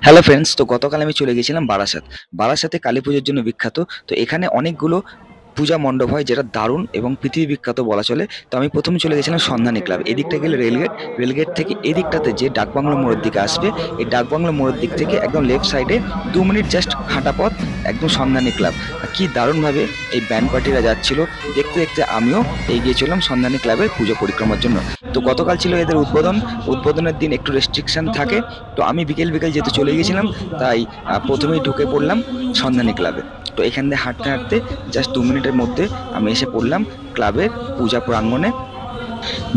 Hello friends, তো গতকাল আমি চলে গেছিলাম বারাসাত। বারাসাতে কালী পুজোর জন্য বিখ্যাত। তো এখানে অনেকগুলো পূজা মণ্ডপ হয় যেটা দারুণ এবং পৃথিবী বিখ্যাত বলা চলে। তো আমি প্রথমে চলে গেছিলাম সন্ধানী ক্লাব। এদিকটা গেলে রেলগেট, রেলগেট থেকে এদিকটাতে যে ডাকবাংলো মোড়ের দিকে আসবে, এই ডাকবাংলো মোড়ের দিক থেকে একদম লেফট সাইডে 2 মিনিট জাস্ট হাঁটা পথ, একদম সন্ধানী ক্লাব। কি দারুণভাবে এই ব্যান্ড পার্টিরা যাচ্ছিল, দেখতে দেখতে আমিও এগিয়ে চললাম সন্ধানী ক্লাবের পুজো পরিক্রমার জন্য। তো গতকাল ছিল এদের উদ্বোধন। উদ্বোধনের দিন একটু রেস্ট্রিকশন থাকে, তো আমি বিকেল বিকেল যেহেতু চলে গেছিলাম, তাই প্রথমেই ঢুকে পড়লাম সন্ধানী ক্লাবে। তো এখান দিয়ে হাঁটতে হাঁটতে জাস্ট 2 মিনিটের মধ্যে আমি এসে পড়লাম ক্লাবের পূজা প্রাঙ্গণে।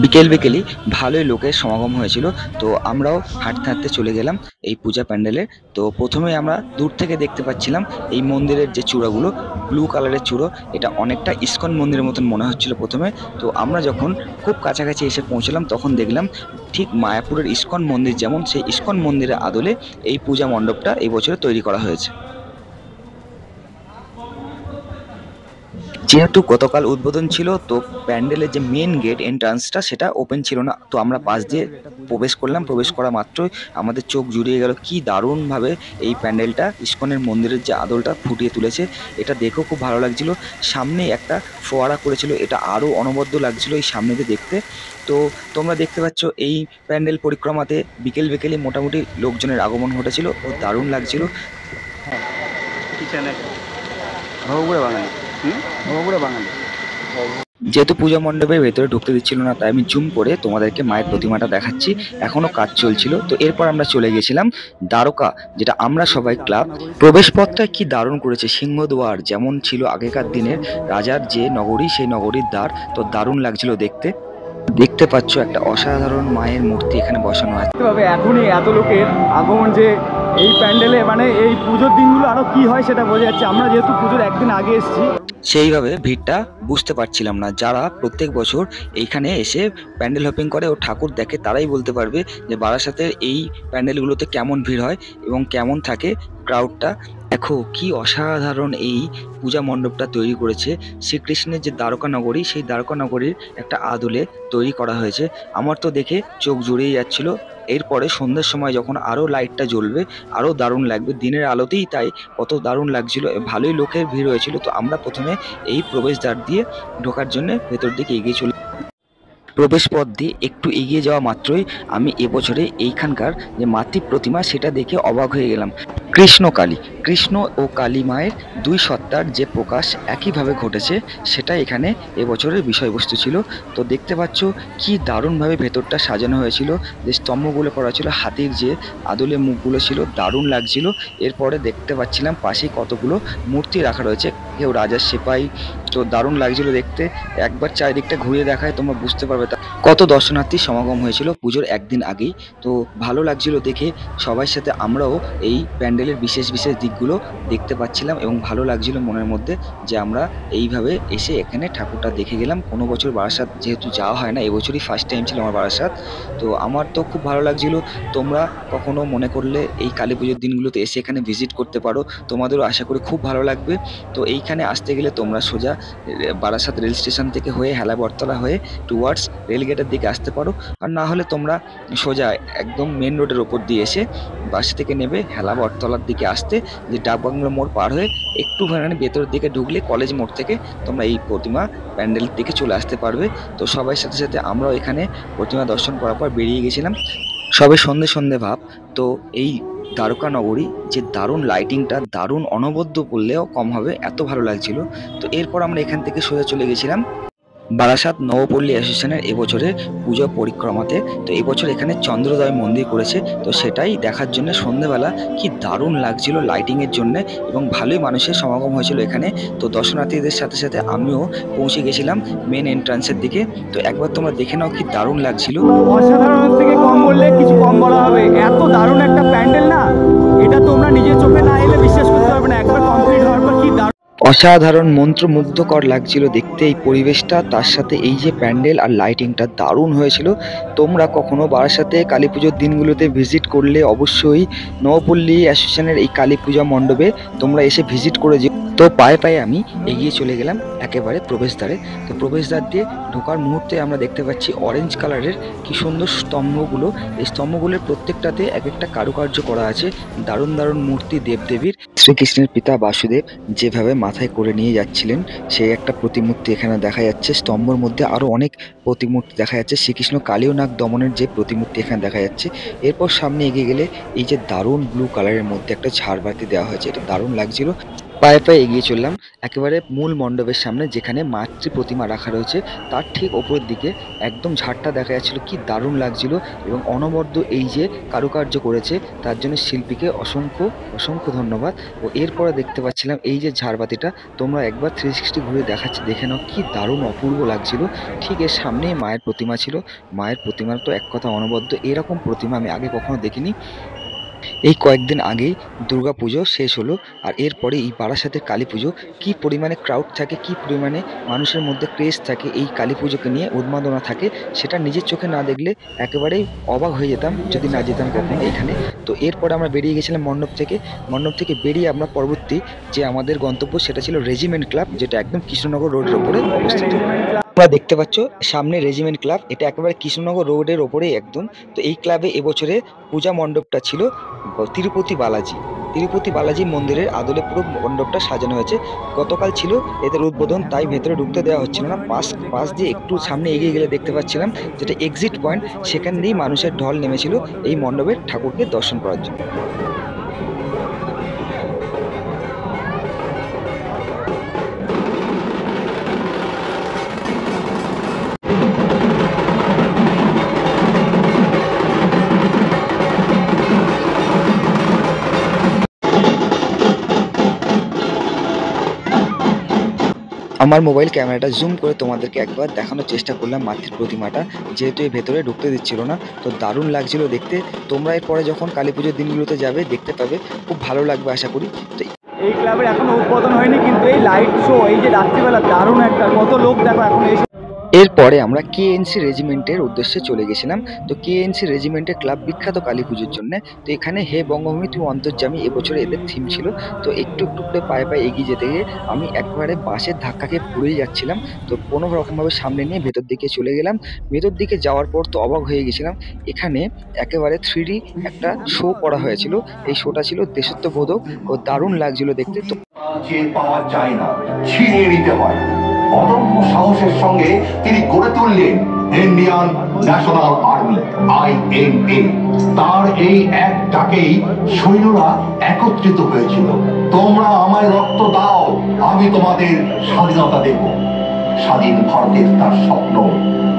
বিকেল বিকেলই ভালোই লোকের সমাগম হয়েছিল। তো আমরাও হাঁটতে হাঁটতে চলে গেলাম এই পূজা প্যান্ডেলে। তো প্রথমে আমরা দূর থেকে দেখতে পাচ্ছিলাম এই মন্দিরের যে চূড়াগুলো, ব্লু কালারের চূড়ো, এটা অনেকটা ইস্কন মন্দিরের মতন মনে হচ্ছিল প্রথমে। তো আমরা যখন খুব কাছাকাছি এসে পৌঁছলাম তখন দেখলাম ঠিক মায়াপুরের ইস্কন মন্দির যেমন, সেই ইস্কন মন্দিরের আদলে এই পূজা মণ্ডপটা এই বছরে তৈরি করা হয়েছে। যেহেতু গতকাল উদ্বোধন ছিল, তো প্যান্ডেলের যে মেন গেট এন্ট্রান্সটা সেটা ওপেন ছিল না। তো আমরা পাশ দিয়ে প্রবেশ করলাম। প্রবেশ করা মাত্রই আমাদের চোখ জুড়িয়ে গেল, কি দারুণভাবে এই প্যান্ডেলটা ইস্কনের মন্দিরের যে আদলটা ফুটিয়ে তুলেছে। এটা দেখেও খুব ভালো লাগছিল। সামনে একটা ফোয়ারা করেছিল, এটা আরও অনবদ্য লাগছিল এই সামনে দিয়ে দেখতে। তো তোমরা দেখতে পাচ্ছ এই প্যান্ডেল পরিক্রমাতে বিকেল বিকেলে মোটামুটি লোকজনের আগমন ঘটেছিল ও দারুণ লাগছিল। যেহেতু পূজা মণ্ডপের ভেতরে ঢুকতে দিচ্ছিল না, তাই আমি জুম করে তোমাদেরকে মায়ের প্রতিমাটা দেখাচ্ছি। এখনো কাজ চলছিল। তো এরপর আমরা চলে গেছিলাম দ্বারকা, যেটা আমরা সবাই ক্লাব। প্রবেশ পথটা কি দারুণ করেছে, সিংহদুয়ার যেমন ছিল আগেকার দিনের রাজার যে নগরী, সেই নগরীর দ্বার। তো দারুণ লাগছিল দেখতে। দেখতে পাচ্ছ একটা অসাধারণ মায়ের মূর্তি এখানে বসানো আছে। এখনই এত লোকের আগমন যে এই প্যান্ডেলে, মানে এই পুজোর দিনগুলো আরো কি হয় সেটা বোঝা যাচ্ছে। আমরা যেহেতু পুজোর একদিন আগে এসেছি, সেইভাবে ভিড়টা বুঝতে পারছিলাম না। যারা প্রত্যেক বছর এইখানে এসে প্যান্ডেল হপিং করে ও ঠাকুর দেখে, তারাই বলতে পারবে যে বারাসাতের এই প্যান্ডেলগুলোতে কেমন ভিড় হয় এবং কেমন থাকে ক্রাউডটা। দেখো কি অসাধারণ এই পূজা মণ্ডপটা তৈরি করেছে। শ্রীকৃষ্ণের যে দ্বারকা নগরী, সেই দ্বারকা নগরীর একটা আদলে তৈরি করা হয়েছে। আমার তো দেখে চোখ জুড়িয়ে যাচ্ছিল। এরপরে সন্ধ্যের সময় যখন আরও লাইটটা জ্বলবে, আরও দারুণ লাগবে। দিনের আলোতেই তাই কত দারুণ লাগছিল। ভালোই লোকের ভিড় হয়েছিল। তো আমরা প্রথমে এই প্রবেশদ্বার দিয়ে ঢোকার জন্য ভেতর দিকে এগিয়ে চলে। প্রবেশ পথ দিয়ে একটু এগিয়ে যাওয়া মাত্রই আমি এবছরে এইখানকার যে মাতৃ প্রতিমা, সেটা দেখে অবাক হয়ে গেলাম। কৃষ্ণ কালী, কৃষ্ণ ও কালী মায়ের দুই সত্তার যে প্রকাশ একইভাবে ঘটেছে, সেটা এখানে এবছরের বিষয়বস্তু ছিল। তো দেখতে পাচ্ছ কি দারুণভাবে ভেতরটা সাজানো হয়েছিল। যে স্তম্ভগুলো করা ছিল, হাতির যে আদলে মুখগুলো ছিল, দারুণ লাগছিল। এরপরে দেখতে পাচ্ছিলাম পাশেই কতগুলো মূর্তি রাখা রয়েছে, কেউ রাজার সেপাই। তো দারুণ লাগছিল দেখতে। একবার চারিদিকটা ঘুরিয়ে দেখায় তোমরা বুঝতে পারবে কত দর্শনার্থীর সমাগম হয়েছিল পুজোর একদিন আগেই। তো ভালো লাগছিল দেখে। সবার সাথে আমরাও এই প্যান্ডেলের বিশেষ বিশেষ দিকগুলো দেখতে পাচ্ছিলাম এবং ভালো লাগছিল মনের মধ্যে যে আমরা এইভাবে এসে এখানে ঠাকুরটা দেখে গেলাম। কোনো বছর বারাসাত যেহেতু যাওয়া হয় না, এবছরই ফার্স্ট টাইম ছিল আমার বারাসাত। তো আমার তো খুব ভালো লাগছিল। তোমরা কখনো মনে করলে এই কালী পুজোর দিনগুলোতে এসে এখানে ভিজিট করতে পারো, তোমাদেরও আশা করি খুব ভালো লাগবে। তো এইখানে আসতে গেলে তোমরা সোজা বারাসাত রেল স্টেশন থেকে হয়ে হেলা বটতলা হয়ে টুয়ার্ডস রেলগেটের দিকে আসতে পারো। আর না হলে তোমরা সোজা একদম মেন রোডের ওপর দিয়ে এসে বাস থেকে নেবে হেলা বটতলার দিকে আসতে, যে ডাকবাংলো মোড় পার হয়ে একটুখানি ভেতরের দিকে ঢুকলে কলেজ মোড় থেকে তোমরা এই প্রতিমা প্যান্ডেলের দিকে চলে আসতে পারবে। তো সবার সাথে সাথে আমরাও এখানে প্রতিমা দর্শন করার পর বেরিয়ে গেছিলাম। সবে সন্ধে সন্ধে ভাব। তো এই দ্বারকা নগরী যে দারুণ লাইটিংটা, দারুণ অনবদ্য বললেও কম হবে, এত ভালো লাগছিল। তো এরপর আমরা এখান থেকে সোজা চলে গেছিলাম বারাসাত নবপল্লী অ্যাসোসিয়েশনের এবছরের পুজো পরিক্রমাতে। তো এবছর এখানে চন্দ্রোদয় মন্দির করেছে, তো সেটাই দেখার জন্য সন্ধ্যেবেলা কি দারুণ লাগছিল লাইটিংয়ের জন্য, এবং ভালোই মানুষের সমাগম হয়েছিল এখানে। তো দর্শনার্থীদের সাথে সাথে আমিও পৌঁছে গেছিলাম মেন এন্ট্রান্সের দিকে। তো একবার তোমরা দেখে নাও কি দারুণ লাগছিল। অসাধারণ থেকে কম বললে কিছু কম বলা হবে। এত দারুণ একটা প্যান্ডেল না, এটা তোমরা নিজের চোখে না এলে বিশ্বাস করতে পারবে না। একবার কমপ্লিট হওয়ার পর কি দারুণ, অসাধারণ মন্ত্রমুগ্ধকর লাগছিল দেখতে এই পরিবেশটা, তার সাথে এই যে প্যান্ডেল আর লাইটিংটা দারুণ হয়েছিল। তোমরা কখনো বারাসাতে কালী পুজোর দিনগুলোতে ভিজিট করলে অবশ্যই নবপল্লী অ্যাসোসিয়েশনের এই কালী পূজা মণ্ডপে তোমরা এসে ভিজিট করে যেও। তো পায়ে পায়ে আমি এগিয়ে চলে গেলাম একেবারে প্রবেশদ্বারে। তো প্রবেশদ্বার দিয়ে ঢোকার মুহূর্তে আমরা দেখতে পাচ্ছি অরেঞ্জ কালারের কি সুন্দর স্তম্ভগুলো। এই স্তম্ভগুলোর প্রত্যেকটাতে এক একটা কারুকার্য করা আছে, দারুণ দারুণ মূর্তি দেবদেবীর। শ্রীকৃষ্ণের পিতা বাসুদেব যেভাবে মাথায় করে নিয়ে যাচ্ছিলেন সেই একটা প্রতিমূর্তি এখানে দেখা যাচ্ছে। স্তম্ভের মধ্যে আরও অনেক প্রতিমূর্তি দেখা যাচ্ছে। শ্রীকৃষ্ণ কালীয় নাগ দমনের যে প্রতিমূর্তি এখানে দেখা যাচ্ছে। এরপর সামনে এগিয়ে গেলে এই যে দারুণ ব্লু কালারের মধ্যে একটা ঝাড়বাতি দেওয়া হয়েছে, এটা দারুণ লাগছিল। পায়ে পায়ে এগিয়ে চললাম একেবারে মূল মণ্ডপের সামনে, যেখানে মাতৃ প্রতিমা রাখা রয়েছে। তার ঠিক ওপরের দিকে একদম ঝাড়টা দেখা যাচ্ছিল, কি দারুণ লাগছিল। এবং অনবদ্য এই যে কারুকার্য করেছে তার জন্য শিল্পীকে অসংখ্য অসংখ্য ধন্যবাদ। ও এরপরে দেখতে পাচ্ছিলাম এই যে ঝাড়বাতিটা, তোমরা একবার 360 ঘুরে দেখাচ্ছে, দেখে নাও কি দারুণ অপূর্ব লাগছিল। ঠিক এর সামনেই মায়ের প্রতিমা ছিল। মায়ের প্রতিমার তো এক কথা অনবদ্য, এরকম প্রতিমা আমি আগে কখনো দেখিনি। এই কয়েকদিন আগেই দুর্গাপুজো শেষ হলো, আর এরপরে এই বারাসাতের কালী পুজো। কী পরিমাণে ক্রাউড থাকে, কী পরিমাণে মানুষের মধ্যে ক্রেজ থাকে এই কালী পুজোকে নিয়ে, উন্মাদনা থাকে, সেটা নিজের চোখে না দেখলে একেবারেই অবাক হয়ে যেতাম যদি না যেতাম কখনো এখানে। তো এরপরে আমরা বেরিয়ে গেছিলাম মণ্ডপ থেকে। মণ্ডপ থেকে বেরিয়ে আমরা পরবর্তী যে আমাদের গন্তব্য সেটা ছিল রেজিমেন্ট ক্লাব, যেটা একদম কৃষ্ণনগর রোডের ওপরে অবস্থিত। তোমরা দেখতে পাচ্ছ সামনে রেজিমেন্ট ক্লাব, এটা একেবারে কৃষ্ণনগর রোডের ওপরেই একদম। তো এই ক্লাবে এবছরে পূজা মণ্ডপটা ছিল তিরুপতি বালাজি। তিরুপতি বালাজি মন্দিরের আদলে পুরো মণ্ডপটা সাজানো হয়েছে। গতকাল ছিল এদের উদ্বোধন, তাই ভেতরে ঢুকতে দেওয়া হচ্ছিল না। পাশ দিয়ে একটু সামনে এগিয়ে গেলে দেখতে পাচ্ছিলাম যেটা এক্সিট পয়েন্ট, সেখান দিয়েই মানুষের ঢল নেমেছিল এই মণ্ডপের ঠাকুরকে দর্শন করার জন্য। আমার মোবাইল ক্যামেরাটা জুম করে তোমাদেরকে একবার দেখানোর চেষ্টা করলাম মাতৃ প্রতিমাটা, যেহেতু এই ভেতরে ঢুকতে দিচ্ছিল না। তো দারুণ লাগছিল দেখতে। তোমরা এরপরে যখন কালী পুজোর দিনগুলোতে যাবে দেখতে পাবে, খুব ভালো লাগবে আশা করি। তো এই ক্লাবের এখনো উদ্বোধন হয়নি, কিন্তু এই লাইট শো, এই যে রাত্রিবেলা দারুণ একটা, কত লোক দেখো এখন এই। এরপরে আমরা কেএনসি রেজিমেন্টের উদ্দেশ্যে চলে গেছিলাম। তো কেএনসি রেজিমেন্টের ক্লাব বিখ্যাত কালী পুজোর জন্য। তো এখানে হে বঙ্গভূমি তুমি অন্তর্যামী এবছরে এদের থিম ছিল। তো একটু একটু করে পায়ে পায়ে এগিয়ে যেতে গিয়ে আমি একবারে বাসের ধাক্কাকে পুড়েই যাচ্ছিলাম। তো কোনো রকমভাবে সামনে নিয়ে ভেতর দিকে চলে গেলাম। ভেতর দিকে যাওয়ার পর তো অবাক হয়ে গেছিলাম, এখানে একেবারে 3D একটা শো করা হয়েছিল। এই শোটা ছিল দেশাত্মবোধক ও দারুণ লাগছিল দেখতে। তো পাওয়া যায় না, ছিনিয়ে নিতে হয়। অদম্য সাহসের সঙ্গে তিনি গড়ে তুললেন ইন্ডিয়ান ন্যাশনাল আর্মি INA। তার এই এক ডাকেই সৈন্যরা একত্রিত হয়েছিল। তোমরা আমায় রক্ত দাও, আমি তোমাদের স্বাধীনতা দেব। স্বাধীন ভারতের তার স্বপ্ন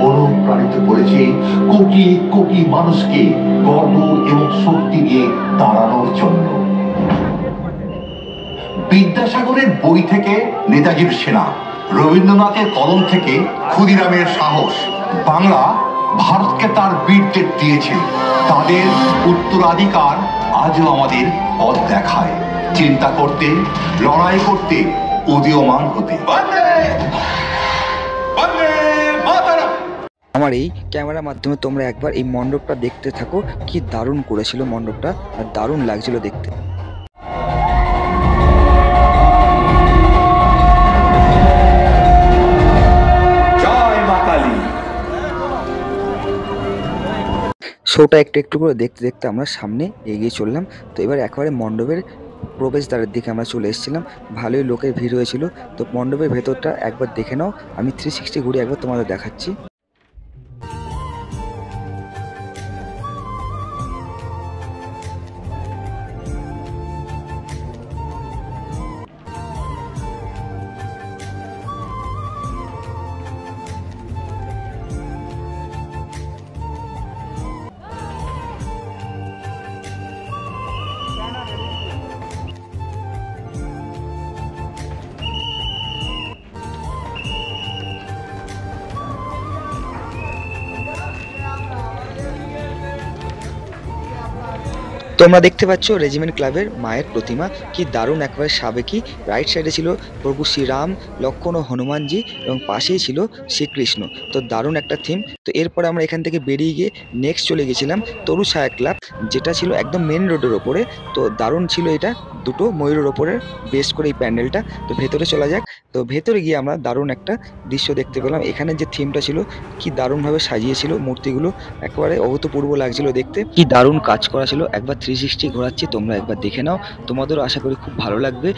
অনুপ্রাণিত করেছে কোটি কোটি মানুষকে গর্ব এবং শক্তি নিয়ে দাঁড়ানোর জন্য। বিদ্যাসাগরের বই থেকে নেতাজির সেনা, রবীন্দ্রনাথের কলম থেকে ক্ষুদিরামের সাহস, বাংলা ভারতকে তার বীরদের দিয়েছে। তাদের উত্তরাধিকার আজও আমাদের পথ দেখায়, চিন্তা করতে, লড়াই করতে, উদীয়মান হতে। আমার এই ক্যামেরার মাধ্যমে তোমরা একবার এই মণ্ডপটা দেখতে থাকো, কি দারুণ করেছিল মণ্ডপটা, আর দারুণ লাগছিল দেখতে। শোটা একটু একটু করে দেখতে দেখতে আমরা সামনে এগিয়ে চললাম। তো এবার একেবারে মণ্ডপের প্রবেশদ্বারের দিকে আমরা চলে এসেছিলাম। ভালোই লোকের ভিড় হয়েছিল। তো মণ্ডপের ভেতরটা একবার দেখে নাও, আমি 360 ঘুরে একবার তোমাদের দেখাচ্ছি। তোমরা দেখতে পাচ্ছ রেজিমেন্ট ক্লাবের মায়ের প্রতিমা, কি দারুণ একবারে সাবেকি। রাইট সাইডে ছিল প্রভু শ্রীরাম, লক্ষ্মণ ও হনুমানজি এবং পাশেই ছিল শ্রীকৃষ্ণ। তো দারুণ একটা থিম। তো এরপরে আমরা এখান থেকে বেরিয়ে গিয়ে নেক্সট চলে গেছিলাম তরু ছায়া ক্লাব, যেটা ছিল একদম মেন রোডের ওপরে। তো দারুণ ছিল এটা, দুটো ময়ূরের ওপরে বেস করে এই প্যান্ডেলটা। তো ভেতরে চলা যাক। তো ভেতরে গিয়ে আমরা দারুণ একটা দৃশ্য দেখতে পেলাম। এখানে যে থিমটা ছিল কি দারুণভাবে সাজিয়েছিল মূর্তিগুলো, একেবারে অভূতপূর্ব লাগছিল দেখতে, কি দারুণ কাজ করা ছিল। একবার 360 ঘোরাচ্ছি, তোমরা একবার দেখে নাও, তোমাদেরও আশা করি খুব ভালো লাগবে।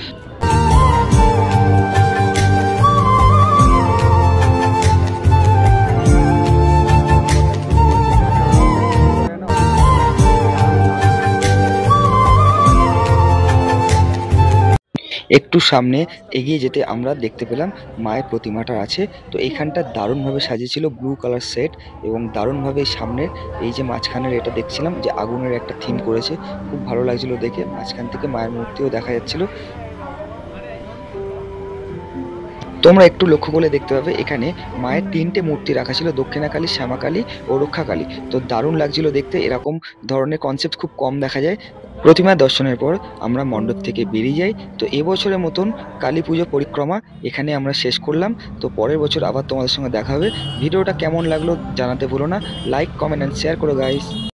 একটু সামনে এগিয়ে যেতে আমরা দেখতে পেলাম মায়ের প্রতিমাটা আছে। তো এইখানটা দারুণভাবে সাজিয়েছিল, ব্লু কালার সেট, এবং দারুণভাবে সামনের এই যে মাঝখানের এটা দেখছিলাম যে আগুনের একটা থিম করেছে, খুব ভালো লাগছিল দেখে। মাঝখান থেকে মায়ের মূর্তিও দেখা যাচ্ছিল। তোমরা একটু লক্ষ্য করে দেখতে পাবে এখানে মায়ের 3টে মূর্তি রাখা ছিল, দক্ষিণাকালী, শ্যামাকালী ও রক্ষাকালী। তো দারুণ লাগছিল দেখতে, এরকম ধরনের কনসেপ্ট খুব কম দেখা যায়। প্রতিমা দর্শনের পর আমরা মণ্ডপ থেকে বেরিয়ে যাই। তো এবছরের মতন কালী পুজো পরিক্রমা এখানে আমরা শেষ করলাম। তো পরের বছর আবার তোমাদের সঙ্গে দেখা হবে। ভিডিওটা কেমন লাগলো জানাতে ভুলো না, লাইক, কমেন্ট অ্যান্ড শেয়ার করো গাইস।